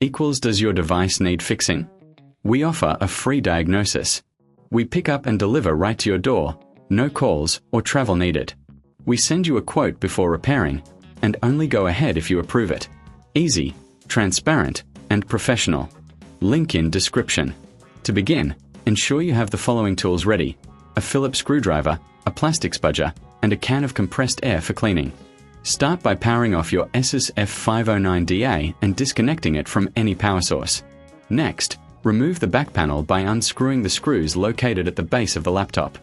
equals does your device need fixing? We offer a free diagnosis. We pick up and deliver right to your door, no calls or travel needed. We send you a quote before repairing, and only go ahead if you approve it. Easy, transparent, and professional. Link in description. To begin, ensure you have the following tools ready: a Phillips screwdriver, a plastic spudger, and a can of compressed air for cleaning. Start by powering off your Asus F509DA and disconnecting it from any power source. Next, remove the back panel by unscrewing the screws located at the base of the laptop.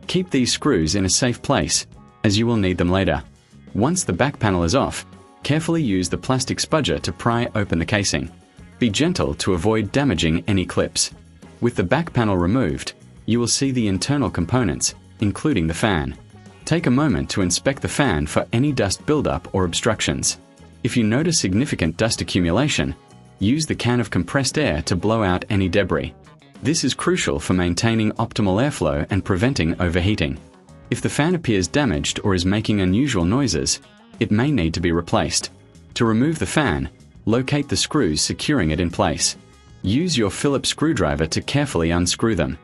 Keep these screws in a safe place, as you will need them later. Once the back panel is off, carefully use the plastic spudger to pry open the casing. Be gentle to avoid damaging any clips. With the back panel removed, you will see the internal components, including the fan. Take a moment to inspect the fan for any dust buildup or obstructions. If you notice significant dust accumulation, use the can of compressed air to blow out any debris. This is crucial for maintaining optimal airflow and preventing overheating. If the fan appears damaged or is making unusual noises, it may need to be replaced. To remove the fan, locate the screws securing it in place. Use your Phillips screwdriver to carefully unscrew them.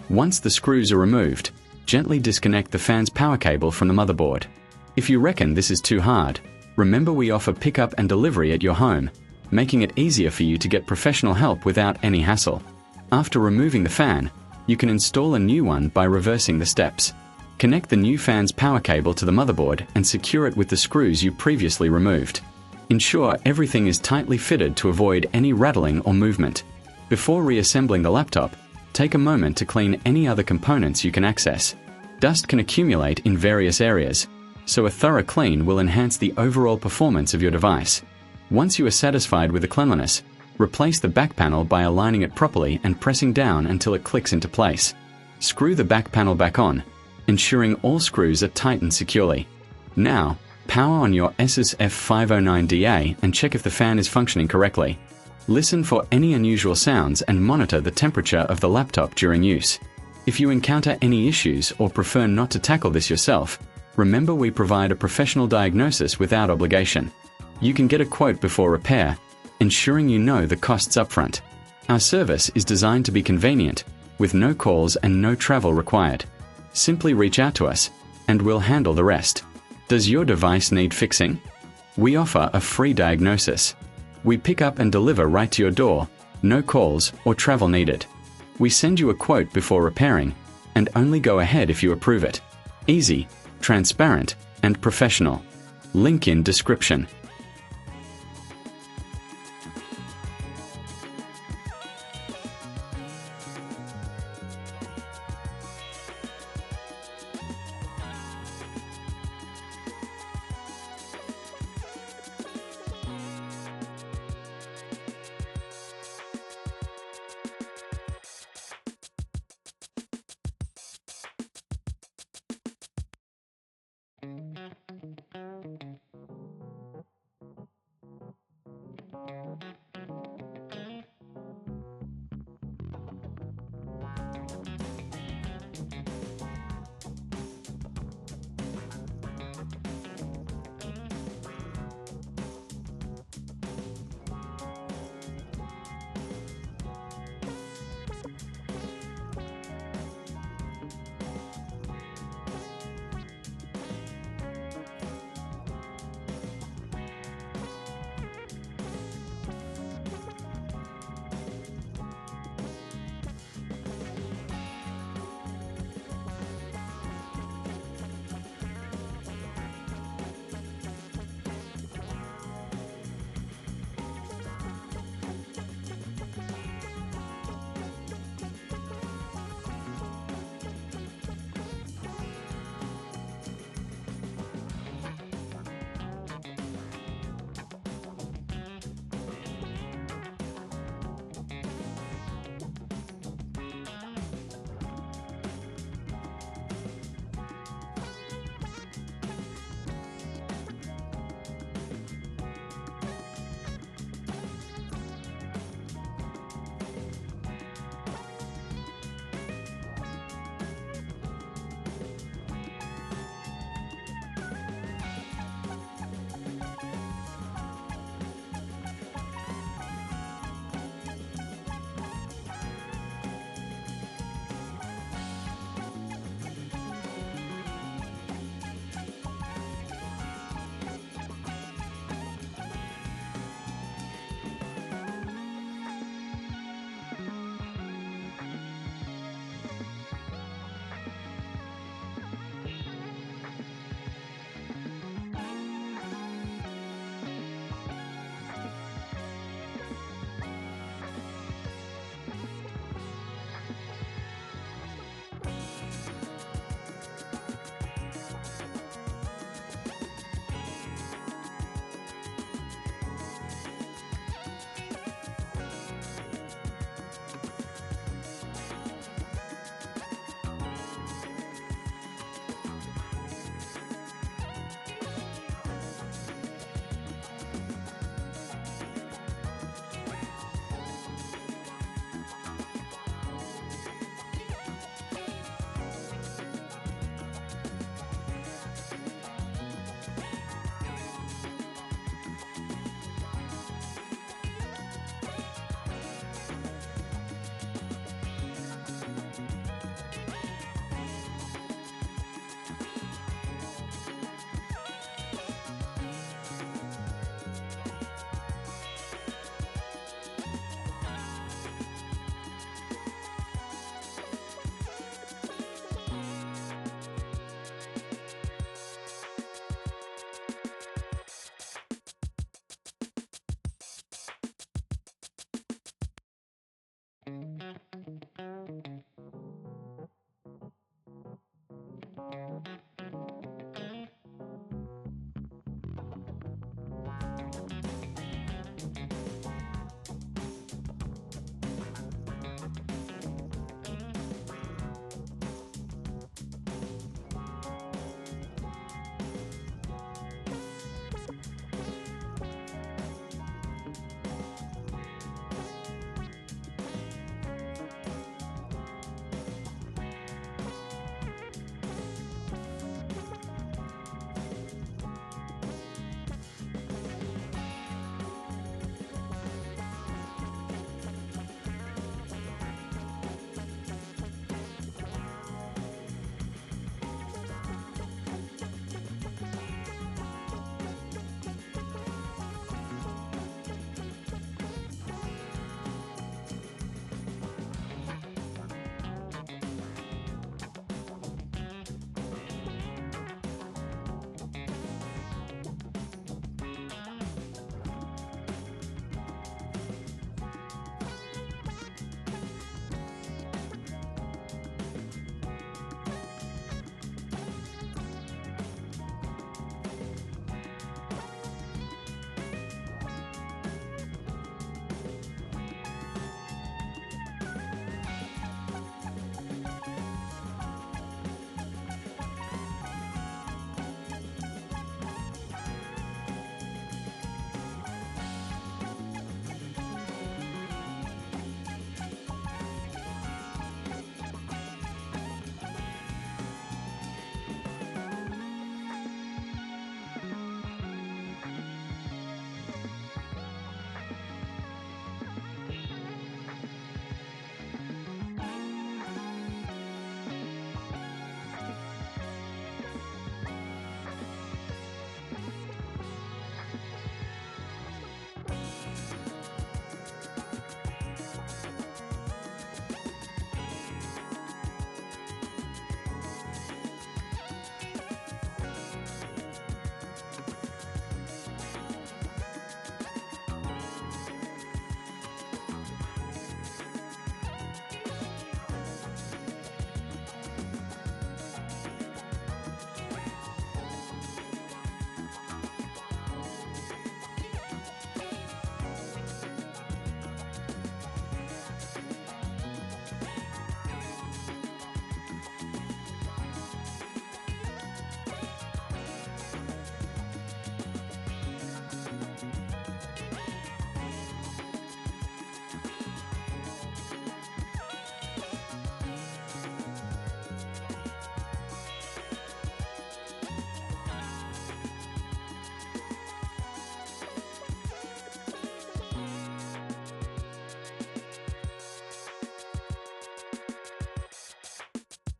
Once the screws are removed, gently disconnect the fan's power cable from the motherboard. If you reckon this is too hard, remember we offer pickup and delivery at your home, making it easier for you to get professional help without any hassle. After removing the fan, you can install a new one by reversing the steps. Connect the new fan's power cable to the motherboard and secure it with the screws you previously removed. Ensure everything is tightly fitted to avoid any rattling or movement. Before reassembling the laptop, take a moment to clean any other components you can access. Dust can accumulate in various areas, so a thorough clean will enhance the overall performance of your device. Once you are satisfied with the cleanliness, replace the back panel by aligning it properly and pressing down until it clicks into place. Screw the back panel back on, ensuring all screws are tightened securely. Now, power on your Asus F509DA and check if the fan is functioning correctly. Listen for any unusual sounds and monitor the temperature of the laptop during use. If you encounter any issues or prefer not to tackle this yourself, remember we provide a professional diagnosis without obligation. You can get a quote before repair, ensuring you know the costs upfront. Our service is designed to be convenient, with no calls and no travel required. Simply reach out to us, and we'll handle the rest. Does your device need fixing? We offer a free diagnosis. We pick up and deliver right to your door, no calls or travel needed. We send you a quote before repairing, and only go ahead if you approve it. Easy, transparent, and professional. Link in description.